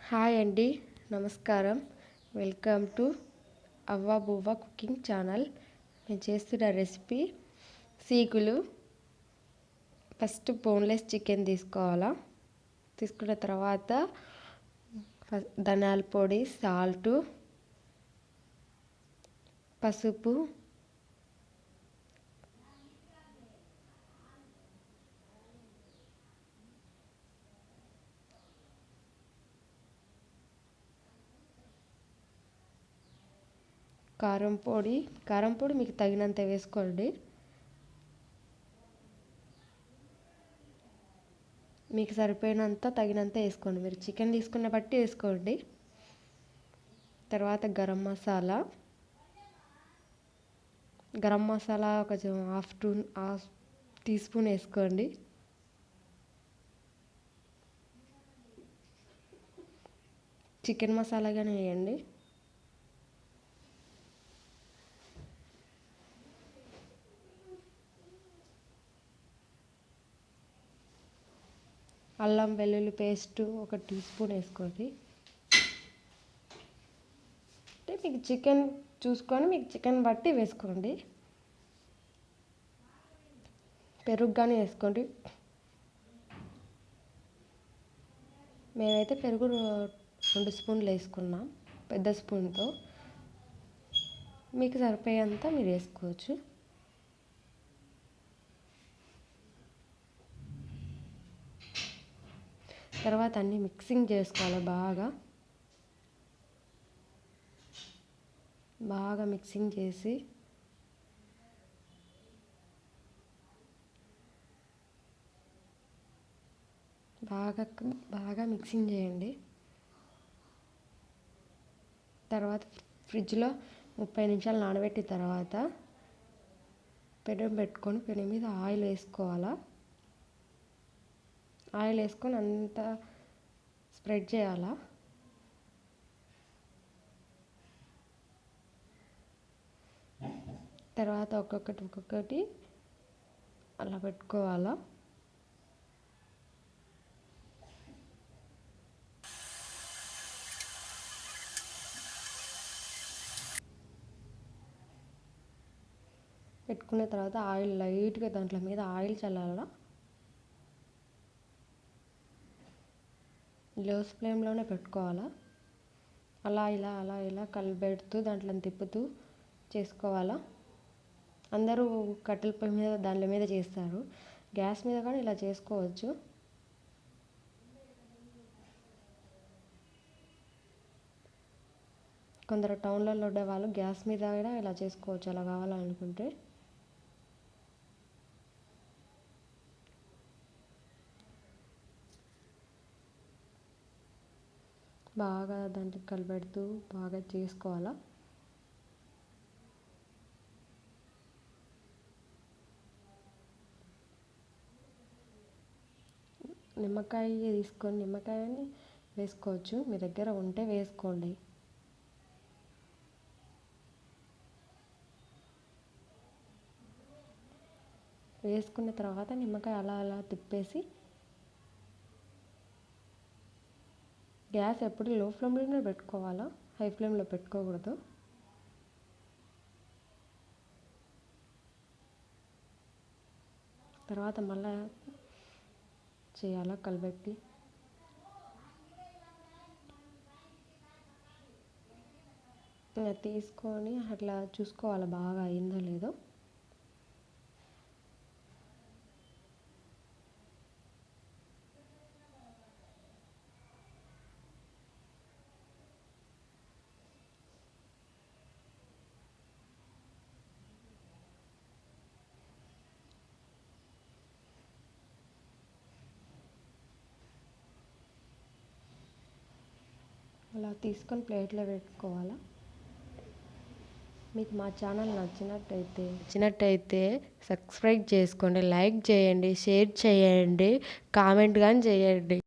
Hi అండి, నమస్కారం. Welcome to Avvabuvva cooking channel. నేను చేస్తున్న రెసిపీ సీకులు. ఫస్ట్ బోన్లెస్ చికెన్ తీసుకోవాలా. తీసుకున్న తర్వాత ధనియాల పొడి, సాల్టు, పసుపు, కారం పొడి మీకు తగినంత వేసుకోండి. మీకు సరిపోయినంత తగినంత వేసుకోండి. మీరు చికెన్ తీసుకున్న బట్టి వేసుకోండి. తర్వాత గరం మసాలా కొంచెం హాఫ్ టీ స్పూన్ వేసుకోండి. చికెన్ మసాలా కానీ వేయండి. అల్లం వెల్లుల్లి పేస్ట్ 1 టీ స్పూన్ వేసుకోండి. అంటే మీకు చికెన్ చూసుకొని మీకు చికెన్ బట్టి వేసుకోండి. పెరుగు కానీ వేసుకోండి. మేమైతే పెరుగు 2 స్పూన్లు వేసుకున్నాం, పెద్ద స్పూన్తో. మీకు సరిపోయేంత మీరు వేసుకోవచ్చు. తర్వాత అన్నీ మిక్సింగ్ చేసుకోవాలి. బాగా మిక్సింగ్ చేసి బాగా మిక్సింగ్ చేయండి. తర్వాత ఫ్రిడ్జ్లో 30 నిమిషాలు నానబెట్టిన తర్వాత పెనం పెట్టుకొని పెనం మీద ఆయిల్ వేసుకోవాలా. ఆయిల్ వేసుకొని అంతా స్ప్రెడ్ చేయాలా. తర్వాత ఒక్కొక్కటి అలా పెట్టుకోవాలా. పెట్టుకున్న తర్వాత ఆయిల్ లైట్గా దాంట్లో మీద ఆయిల్ చల్లాలా. లో ఫ్లేమ్లోనే పెట్టుకోవాలా. అలా ఇలా కలిపెడుతూ దాంట్లో తిప్పుతూ చేసుకోవాలా. అందరూ కట్టెల పొయ్యి మీద దాని మీద చేస్తారు. గ్యాస్ మీద కానీ ఇలా చేసుకోవచ్చు. కొందరు టౌన్లలో ఉండే వాళ్ళు గ్యాస్ మీద కూడా ఇలా చేసుకోవచ్చు, అలా కావాలనుకుంటే. బాగా దాంట్లో కలిపెడుతూ బాగా చేసుకోవాలా. నిమ్మకాయ తీసుకొని నిమ్మకాయని వేసుకోవచ్చు, మీ దగ్గర ఉంటే వేసుకోండి. వేసుకున్న తర్వాత నిమ్మకాయ అలా తిప్పేసి గ్యాస్ ఎప్పుడు లో ఫ్లేమ్లోనే పెట్టుకోవాలా, హై ఫ్లేమ్లో పెట్టుకోకూడదు. తర్వాత మళ్ళీ చేయాలా కలిపెట్టి. తీసుకొని అట్లా చూసుకోవాలి బాగా అయిందో లేదో. అలా తీసుకొని ప్లేట్లో పెట్టుకోవాలా. మీకు మా ఛానల్ నచ్చినట్టయితే సబ్స్క్రైబ్ చేసుకోండి, లైక్ చేయండి, షేర్ చేయండి, కామెంట్ కానీ చేయండి.